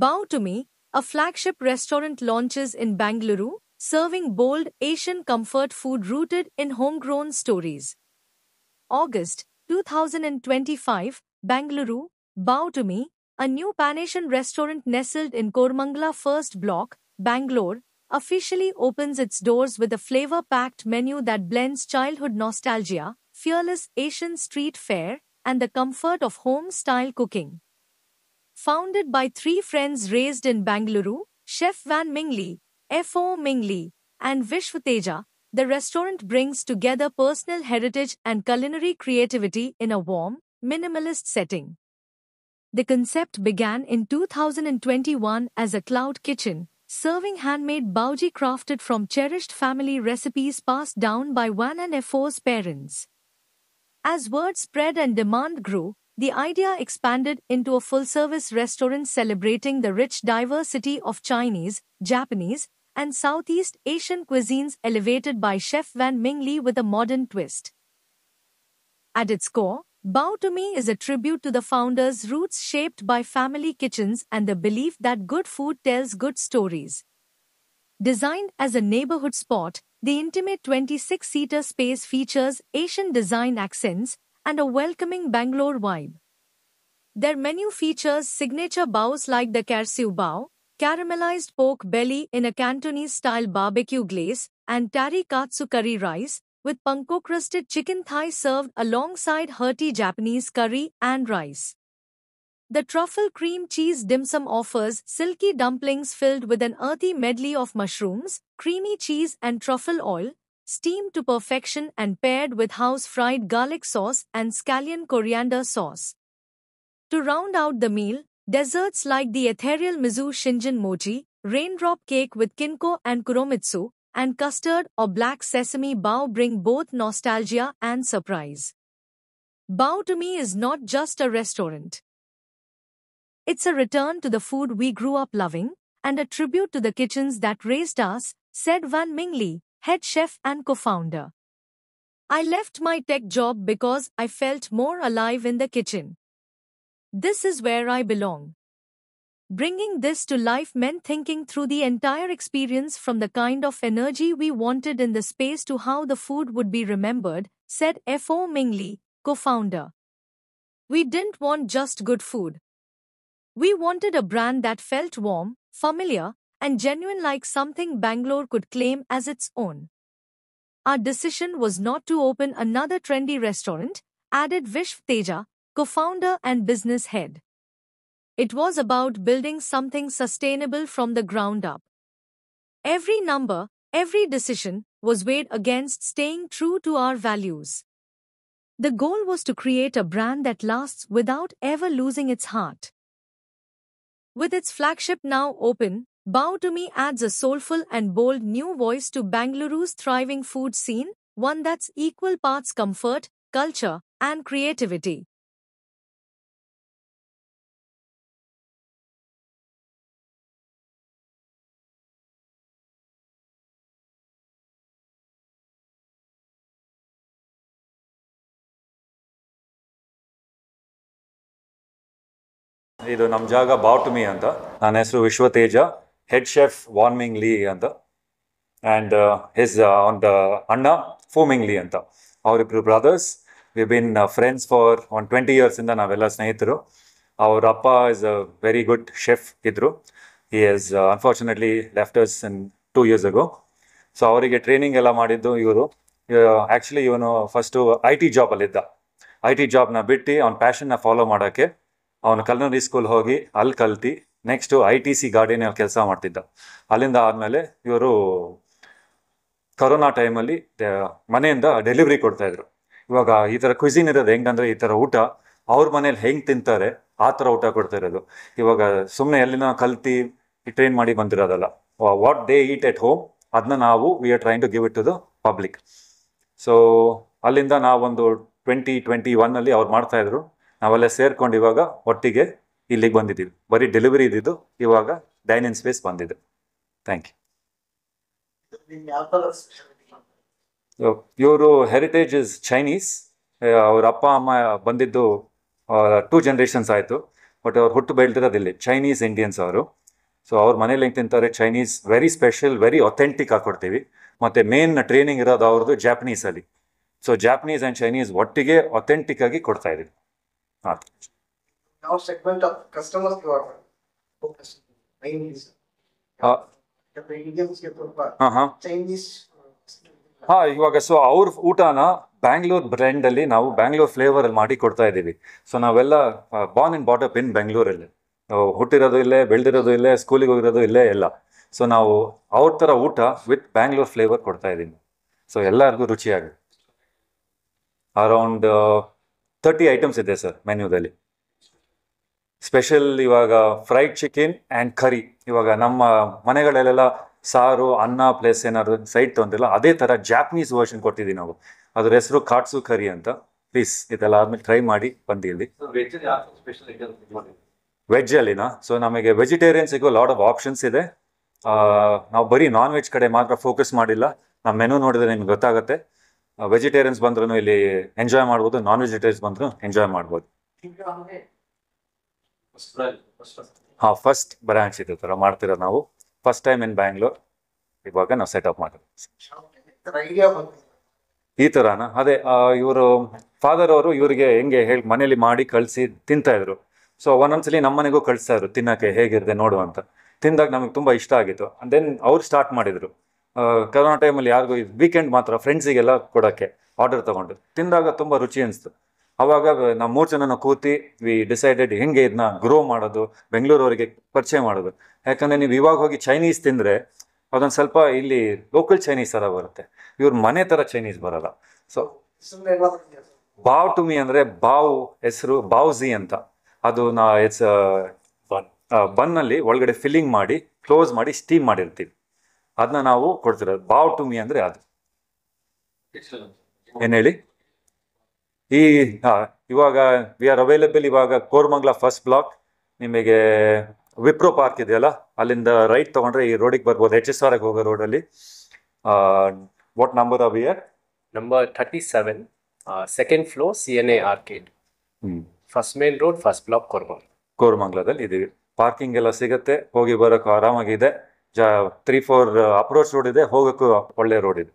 Bow to Me, a flagship restaurant launches in Bangalore, serving bold Asian comfort food rooted in homegrown stories. August 2025, Bangalore, Bow to Me, a new Pan-Asian restaurant nestled in Kormangala First Block, Bangalore, officially opens its doors with a flavor-packed menu that blends childhood nostalgia, fearless Asian street fare, and the comfort of home-style cooking. Founded by three friends raised in Bangalore, Chef Van Mingli, F.O. Mingli, and Vishwateja, the restaurant brings together personal heritage and culinary creativity in a warm, minimalist setting. The concept began in 2021 as a cloud kitchen, serving handmade bauji crafted from cherished family recipes passed down by Van and F.O.'s parents. As word spread and demand grew, the idea expanded into a full-service restaurant celebrating the rich diversity of Chinese, Japanese, and Southeast Asian cuisines elevated by Chef Van Mingli with a modern twist. At its core, Bow to Me is a tribute to the founder's roots shaped by family kitchens and the belief that good food tells good stories. Designed as a neighborhood spot, the intimate 26-seater space features Asian design accents and a welcoming Bangalore vibe. Their menu features signature bows like the Karsiu Bao, caramelized pork belly in a Cantonese-style barbecue glaze, and tari katsu curry rice, with panko-crusted chicken thigh served alongside hearty Japanese curry and rice. The truffle cream cheese dim sum offers silky dumplings filled with an earthy medley of mushrooms, creamy cheese and truffle oil, steamed to perfection and paired with house-fried garlic sauce and scallion coriander sauce. To round out the meal, desserts like the ethereal Mizu Shinjin mochi, raindrop cake with kinko and kuromitsu, and custard or black sesame bao bring both nostalgia and surprise. Bow to Me is not just a restaurant. It's a return to the food we grew up loving, and a tribute to the kitchens that raised us, said Van Mingli, head chef and co-founder. I left my tech job because I felt more alive in the kitchen. This is where I belong. Bringing this to life meant thinking through the entire experience, from the kind of energy we wanted in the space to how the food would be remembered, said F.O. Mingli, co-founder. We didn't want just good food. We wanted a brand that felt warm, familiar, and genuine, like something Bangalore could claim as its own. Our decision was not to open another trendy restaurant, added Vishwateja, co-founder and business head. It was about building something sustainable from the ground up. Every number, every decision, was weighed against staying true to our values. The goal was to create a brand that lasts without ever losing its heart. With its flagship now open, Bow to Me adds a soulful and bold new voice to Bangaluru's thriving food scene, one that's equal parts comfort, culture, and creativity. ಇದು ನಮ್ಮ ಜಾಗ ಬಾವ್ to me ಅಂತ. ನನ್ನ ಹೆಸರು ವಿಶ್ವತೇಜ, head chef von Ming Lee ಅಂತ, and his ಒಂದು ಅಣ್ಣ ಫೋ Ming Lee ಅಂತ. ಅವರಿಬ್ಬರು brothers. We been friends for 20 ಇಯರ್ಸಿಂದ ನಾವೆಲ್ಲ ಸ್ನೇಹಿತರು. ಅವ್ರ ಅಪ್ಪ is a very good chef ಇದ್ದರು. He is unfortunately left us in 2 years ago. So ಅವರಿಗೆ ಟ್ರೈನಿಂಗ್ ಎಲ್ಲ ಮಾಡಿದ್ದು ಇವರು. ಆ್ಯಕ್ಚುಲಿ ಇವನು ಫಸ್ಟು IT ಜಾಬಲ್ಲಿದ್ದ. IT ಜಾಬ್ನ ಬಿಟ್ಟು ಅವ್ನ ಪ್ಯಾಷನ್ನ ಫಾಲೋ ಮಾಡೋಕ್ಕೆ ಅವನು ಕಲ್ನರಿ ಸ್ಕೂಲ್ ಹೋಗಿ ಅಲ್ಲಿ ಕಲ್ತು ನೆಕ್ಸ್ಟು ITC ಗಾರ್ಡನಲ್ಲಿ ಕೆಲಸ ಮಾಡ್ತಿದ್ದ. ಅಲ್ಲಿಂದ ಆದಮೇಲೆ ಇವರು ಕೊರೋನಾ ಟೈಮಲ್ಲಿ ಮನೆಯಿಂದ ಡೆಲಿವ್ರಿ ಕೊಡ್ತಾಯಿದ್ರು. ಇವಾಗ ಈ ಥರ ಕ್ವಿಸಿನ್ ಇರೋದು ಹೆಂಗಂದರೆ, ಈ ಥರ ಊಟ ಅವ್ರ ಮನೇಲಿ ಹೆಂಗೆ ತಿಂತಾರೆ ಆ ಥರ ಊಟ ಕೊಡ್ತಾ ಇರೋದು. ಇವಾಗ ಸುಮ್ಮನೆ ಎಲ್ಲಿನ ಕಲ್ತು ಟ್ರೈನ್ ಮಾಡಿ ಬಂದಿರೋದಲ್ಲ. What they eat at home ಅದನ್ನ ನಾವು we are train to give it to the public. So ಅಲ್ಲಿಂದ ನಾವೊಂದು 2021 ಅವ್ರು ಮಾಡ್ತಾಯಿದ್ರು. ನಾವೆಲ್ಲ ಸೇರ್ಕೊಂಡು ಇವಾಗ ಒಟ್ಟಿಗೆ ಇಲ್ಲಿಗೆ ಬಂದಿದ್ದೀವಿ. ಬರೀ ಡೆಲಿವರಿ ಇದ್ದಿದ್ದು, ಇವಾಗ ಡೈನಿಂಗ್ ಸ್ಪೇಸ್ ಬಂದಿದೆ. Thank you. ಇವರು ಹೆರಿಟೇಜ್ ಇಸ್ ಚೈನೀಸ್. ಅವ್ರ ಅಪ್ಪ ಅಮ್ಮ ಬಂದಿದ್ದು 2 generations ಆಯಿತು. ಬಟ್ ಅವ್ರು ಹುಟ್ಟು ಬೆಳೆದಿರೋದು ಇಲ್ಲಿ, ಚೈನೀಸ್ ಇಂಡಿಯನ್ಸ್ ಅವರು. ಸೊ ಅವ್ರ ಮನೇಲಿ ಹೆಂಗೆ ತಿಂತಾರೆ, Chinese very special, very authentic ಹಾಕೊಡ್ತೀವಿ. ಮತ್ತು ಮೇನ್ ಟ್ರೈನಿಂಗ್ ಇರೋದು ಅವ್ರದ್ದು ಜಾಪನೀಸಲ್ಲಿ. ಸೊ ಜಾಪನೀಸ್ ಆ್ಯಂಡ್ ಚೈನೀಸ್ ಒಟ್ಟಿಗೆ ಅಥೆಂಟಿಕ್ ಆಗಿ ಕೊಡ್ತಾ ಇದೀವಿ. ಹಾಂ, Now segment of customers you are focused mainly the Indians get ಹಾಂ Chinese. ಇವಾಗ ಸೊ ಅವ್ರ ಊಟನ ಬ್ಯಾಂಗ್ಳೂರ್ ಬ್ರ್ಯಾಂಡಲ್ಲಿ ನಾವು ಬ್ಯಾಂಗ್ಳೂರ್ ಫ್ಲೇವರಲ್ಲಿ ಮಾಡಿ ಕೊಡ್ತಾ ಇದ್ದೀವಿ. ಸೊ ನಾವೆಲ್ಲ ಬಾರ್ನ್ ಅಂಡ್ ಬಾಟಪ್ ಇನ್ ಬೆಂಗಳೂರಲ್ಲಿ, ನಾವು ಹುಟ್ಟಿರೋದು ಇಲ್ಲೇ, ಬೆಳೆದಿರೋದು ಇಲ್ಲೇ, ಸ್ಕೂಲಿಗೆ ಹೋಗಿರೋದು ಇಲ್ಲೇ ಎಲ್ಲ. ಸೊ ನಾವು ಅವ್ರ ಥರ ಊಟ ವಿತ್ ಬ್ಯಾಂಗ್ಳೂರ್ ಫ್ಲೇವರ್ ಕೊಡ್ತಾ ಇದ್ದೀವಿ. ಸೊ ಎಲ್ಲರಿಗೂ ರುಚಿಯಾಗಿ ಅರೌಂಡ್ 30 ಐಟಮ್ಸ್ ಇದೆ ಸರ್ ಮೆನ್ಯೂದಲ್ಲಿ. ಸ್ಪೆಷಲ್ ಇವಾಗ ಫ್ರೈಡ್ ಚಿಕನ್ ಆ್ಯಂಡ್ ಕರಿ. ಇವಾಗ ನಮ್ಮ ಮನೆಗಳಲ್ಲೆಲ್ಲ ಸಾರು ಅನ್ನ ಪ್ಲೇಸ್ ಏನಾದ್ರು ಸೈಡ್ ತೊಂದಿಲ್ಲ, ಅದೇ ಥರ ಜಾಪನೀಸ್ ವರ್ಷನ್ ಕೊಡ್ತಿದ್ದೀವಿ ನಾವು. ಅದ್ರ ಹೆಸರು ಕಾಟ್ಸು ಕರಿ ಅಂತ. ಪ್ಲೀಸ್ ಇದೆಲ್ಲ ಆದ್ಮೇಲೆ ಟ್ರೈ ಮಾಡಿ ಬಂದು ಇಲ್ಲಿ. ವೆಜ್ಜಲ್ಲಿನಾ? ಸೊ ನಮಗೆ ವೆಜಿಟೇರಿಯನ್ಸಿಗೂ ಲಾಟ್ ಆಫ್ ಆಪ್ಷನ್ಸ್ ಇದೆ. ನಾವು ಬರೀ ನಾನ್ ವೆಜ್ ಕಡೆ ಮಾತ್ರ ಫೋಕಸ್ ಮಾಡಿಲ್ಲ. ನಮ್ಮ ಮೆನು ನೋಡಿದ್ರೆ ನಿಮ್ಗೆ ಗೊತ್ತಾಗುತ್ತೆ. ವೆಜಿಟೇರಿಯನ್ಸ್ ಬಂದ್ರೂ ಇಲ್ಲಿ ಎಂಜಾಯ್ ಮಾಡ್ಬೋದು, ನಾನ್ ವೆಜಿಟೇರಿಯನ್ಸ್ ಬಂದರೂ ಎಂಜಾಯ್ ಮಾಡ್ಬೋದು. ಹಾಂ, ಫಸ್ಟ್ ಬ್ರಾಂಚ್ ಇದೆ ಥರ ಮಾಡ್ತಿರೋದು ನಾವು. ಫಸ್ಟ್ ಟೈಮ್ ಇನ್ ಬ್ಯಾಂಗ್ಳೂರ್ ಇವಾಗ ನಾವು ಸೆಟಪ್ ಮಾಡೋದು ಈ ಥರನಾ? ಅದೇ ಇವರು ಫಾದರ್ ಅವರು ಇವರಿಗೆ ಹೆಂಗೆ ಹೇಳಿ ಮನೇಲಿ ಮಾಡಿ ಕಳಿಸಿ ತಿಂತಾಯಿದ್ರು. ಸೊ ಒಂದೊಂದ್ಸಲಿ ನಮ್ಮ ಮನೆಗೂ ಕಳಿಸ್ತಾ ಇದ್ರು ತಿನ್ನೋಕ್ಕೆ, ಹೇಗಿರುತ್ತೆ ನೋಡು ಅಂತ. ತಿಂದಾಗ ನಮಗೆ ತುಂಬ ಇಷ್ಟ ಆಗಿತ್ತು. ದೆನ್ ಅವ್ರು ಸ್ಟಾರ್ಟ್ ಮಾಡಿದರು. ಕರೋನಾ ಟೈಮಲ್ಲಿ ಯಾರಿಗೂ ವೀಕೆಂಡ್ ಮಾತ್ರ ಫ್ರೆಂಡ್ಸಿಗೆಲ್ಲ ಕೊಡೋಕ್ಕೆ ಆರ್ಡರ್ ತೊಗೊಂಡು ತಿಂದಾಗ ತುಂಬ ರುಚಿ ಅನಿಸ್ತು. ಅವಾಗ ನಾವು 3 ಜನ ಕೂತಿ ವಿ ಡಿಸೈಡೆಡ್ ಹೆಂಗೆ ಇದನ್ನ ಗ್ರೋ ಮಾಡೋದು, ಬೆಂಗಳೂರವರಿಗೆ ಪರಿಚಯ ಮಾಡೋದು. ಯಾಕಂದರೆ ನೀವು ಇವಾಗ ಹೋಗಿ ಚೈನೀಸ್ ತಿಂದರೆ ಅದೊಂದು ಸ್ವಲ್ಪ ಇಲ್ಲಿ ಲೋಕಲ್ ಚೈನೀಸ್ ಥರ ಬರುತ್ತೆ, ಇವ್ರ ಮನೆ ಥರ ಚೈನೀಸ್ ಬರೋಲ್ಲ. ಸೊ ಬಾವ್ ಟು ಮೀ ಅಂದರೆ ಬಾವ್ ಹೆಸರು ಬಾವ್ಝಿ ಅಂತ. ಅದು ಇಟ್ಸ್ ಬನ್ನಲ್ಲಿ ಒಳಗಡೆ ಫಿಲ್ಲಿಂಗ್ ಮಾಡಿ ಕ್ಲೋಸ್ ಮಾಡಿ ಸ್ಟೀಮ್ ಮಾಡಿರ್ತೀವಿ, ಅದನ್ನ ನಾವು ಕೊಡ್ತಿರೋದು. ಬಾವ್ ಟು ಮೀ ಅಂದರೆ ಅದು. ಏನು ಹೇಳಿ? ಇವಾಗ ವಿ ಆರ್ ಅವೈಲೇಬಲ್ ಇವಾಗ ಕೋರಮಂಗಲ ಫಸ್ಟ್ ಬ್ಲಾಕ್. ನಿಮಗೆ ವಿಪ್ರೋ ಪಾರ್ಕ್ ಇದೆಯಲ್ಲ, ಅಲ್ಲಿಂದ ರೈಟ್ ತೊಗೊಂಡ್ರೆ ಈ ರೋಡಿಗೆ ಬರ್ಬೋದು, HSR ಹೋಗೋ ರೋಡಲ್ಲಿ. What number of year? Number 37, second floor, CNA Arcade. First main road, first block, ಕೋರಮಂಗಲದಲ್ಲಿ ಇದೀವಿ. ಪಾರ್ಕಿಂಗ್ ಎಲ್ಲ ಸಿಗುತ್ತೆ, ಹೋಗಿ ಬರೋಕ್ಕೂ ಆರಾಮಾಗಿದೆ. 3-4 ಅಪ್ರೋಚ್ ರೋಡ್ ಇದೆ, ಹೋಗೋಕ್ಕೂ ಒಳ್ಳೆ ರೋಡ್ ಇದೆ.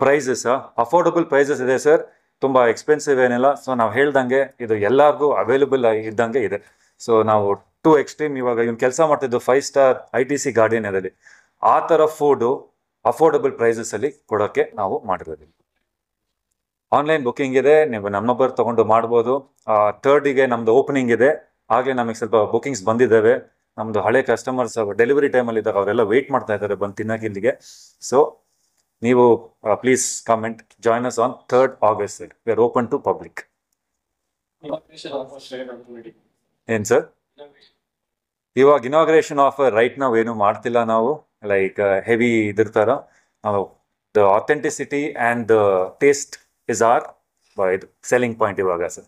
ಪ್ರೈಸಸ್ ಅಫೋರ್ಡಬಲ್ ಪ್ರೈಸಸ್ ಇದೆ ಸರ್, ತುಂಬ ಎಕ್ಸ್ಪೆನ್ಸಿವ್ ಏನಿಲ್ಲ. ಸೊ ನಾವು ಹೇಳ್ದಂಗೆ ಇದು ಎಲ್ಲರಿಗೂ ಅವೈಲೇಬಲ್ ಇದ್ದಂಗೆ ಇದೆ. ಸೊ ನಾವು ಟು ಎಕ್ಸ್ಟ್ರೀಮ್, ಇವಾಗ ಇವ್ನು ಕೆಲಸ ಮಾಡ್ತಿದ್ದು 5 ಸ್ಟಾರ್ ITC ಗಾರ್ಡನಲ್ಲಿ, ಆ ಥರ ಫುಡ್ಡು ಅಫೋರ್ಡಬಲ್ ಪ್ರೈಸಸಲ್ಲಿ ಕೊಡೋಕ್ಕೆ ನಾವು ಮಾಡಿರೋದು. ಆನ್ಲೈನ್ ಬುಕ್ಕಿಂಗ್ ಇದೆ, ನೀವು ನಮ್ಮ ನಂಬರ್ ತೊಗೊಂಡು ಮಾಡ್ಬೋದು. 3rd ನಮ್ಮದು ಓಪನಿಂಗ್ ಇದೆ, ಆಗಲೇ ನಮಗೆ ಸ್ವಲ್ಪ ಬುಕ್ಕಿಂಗ್ಸ್ ಬಂದಿದ್ದಾವೆ. ನಮ್ಮದು ಹಳೆ ಕಸ್ಟಮರ್ಸ್ ಡೆಲಿವರಿ ಟೈಮಲ್ಲಿ ಇದ್ದಾಗ ಅವರೆಲ್ಲ ವೆಯ್ಟ್ ಮಾಡ್ತಾ ಇದ್ದಾರೆ ಬಂದು ತಿನ್ನೋಕೆ ಇಲ್ಲಿಗೆ. ಸೊ ನೀವು please comment join us on 3rd August. We are open to public. ಏನು ಸರ್? ಇವಾಗ ಇನಾಗ್ರೇಷನ್ ಆಫರ್ ರೈಟ್ ನಾವು ಏನು ಮಾಡ್ತಿಲ್ಲ ನಾವು, ಲೈಕ್ ಹೆವಿ ಇದಿರ್ತಾರ. ನಾವು the authenticity and the taste is our ಇದು ಸೆಲ್ಲಿಂಗ್ ಪಾಯಿಂಟ್ ಇವಾಗ ಸರ್,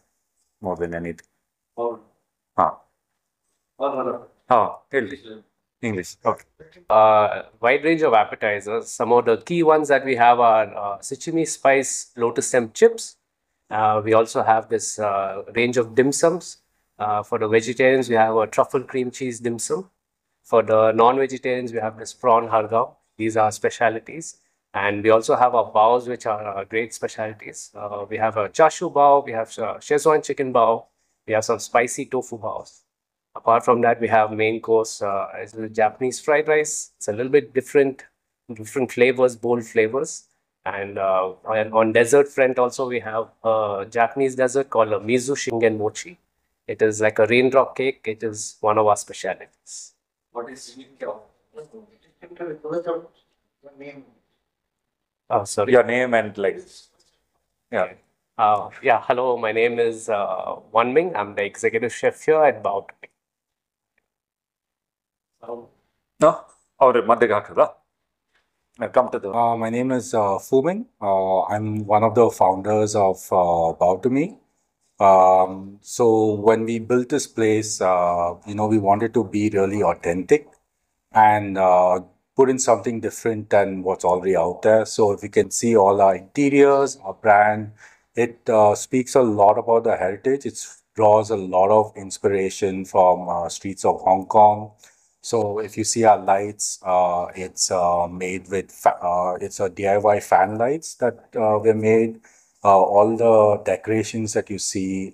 ಮೋರ್ ದೆನ್ ಎನಿಥಿಂಗ್. ಹಾಂ ಹಾಂ ಹೇಳಿ English. Okay. Wide range of appetizers. Some of the key ones that we have are Sichimi spice lotus stem chips. We also have this range of dim sums. For the vegetarians, we have a truffle cream cheese dim sum. For the non-vegetarians, we have this prawn hargao. These are specialities. And we also have our baos, which are great specialities. We have a chashu bao, we have Szechuan chicken bao, we have some spicy tofu baos. Apart from that, we have main course, is the Japanese fried rice. It's a little bit different flavors, bold flavors. And on dessert front also, we have a Japanese dessert called a mizu shingen mochi. It is like a raindrop cake. It is one of our specialities. What is Oh, sorry. Your name and like, yeah. Yeah, hello, my name is Wan Ming. I'm the executive chef here at Bao To Me. ಅವ್ರ ಮಧ್ಯಗೆ ಹಾಕದ come to the My name is Fu Ming. I'm one of the founders of Bao To Me. So when we built this place, we wanted to be really authentic and put in something different than what's already out there. So if you can see all our interiors, our brand, It speaks a lot about the heritage. It draws a lot of inspiration from streets of Hong Kong. So if you see our lights, it's made with it's a DIY fan lights that were made. All the decorations that you see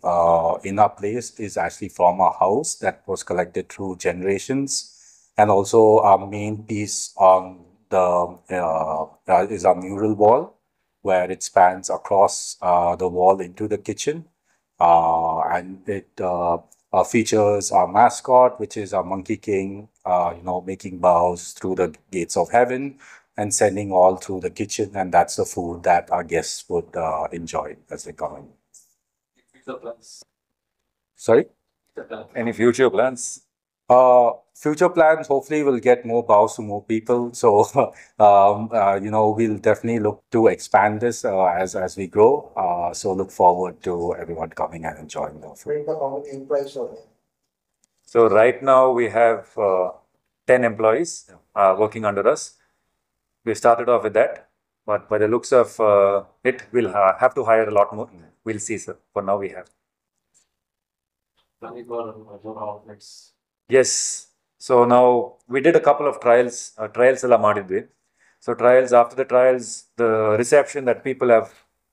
in our place is actually from our house that was collected through generations. And also our main piece on the is our mural wall, where it spans across the wall into the kitchen. And it features our mascot, which is our Monkey King, making bows through the gates of heaven and sending all through the kitchen. And that's the food that our guests would enjoy as they come in. Sorry? Any future plans? Future plans, hopefully we'll get more bows to more people. So, we'll definitely look to expand this as we grow. So look forward to everyone coming and enjoying the food. Bring the common employees over. So right now we have 10 employees working under us. We started off with that, but by the looks of it, we'll have to hire a lot more. We'll see, sir. For now, we have. Yes. So now we did a couple of trials. Trials ಎಲ್ಲ ಮಾಡಿದ್ವಿ. So trials, after the trials, the reception that people have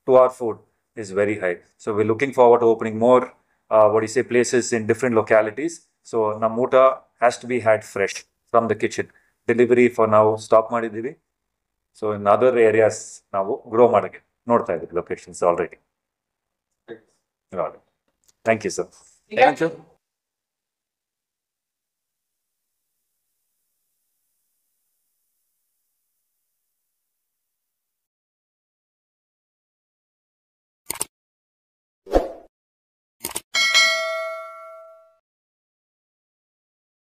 to our food is very high. So we're looking forward to opening more, places in different localities. So Namuta has to be had fresh from the kitchen. Delivery for now stop ಮಾಡಿದ್ದೀವಿ. So in other areas ನಾವು grow ಮಾಡಕ್ಕೆ ನೋಡ್ತಾ ಇದ್ದೀವಿ locations already. Thank you, sir. Thank you.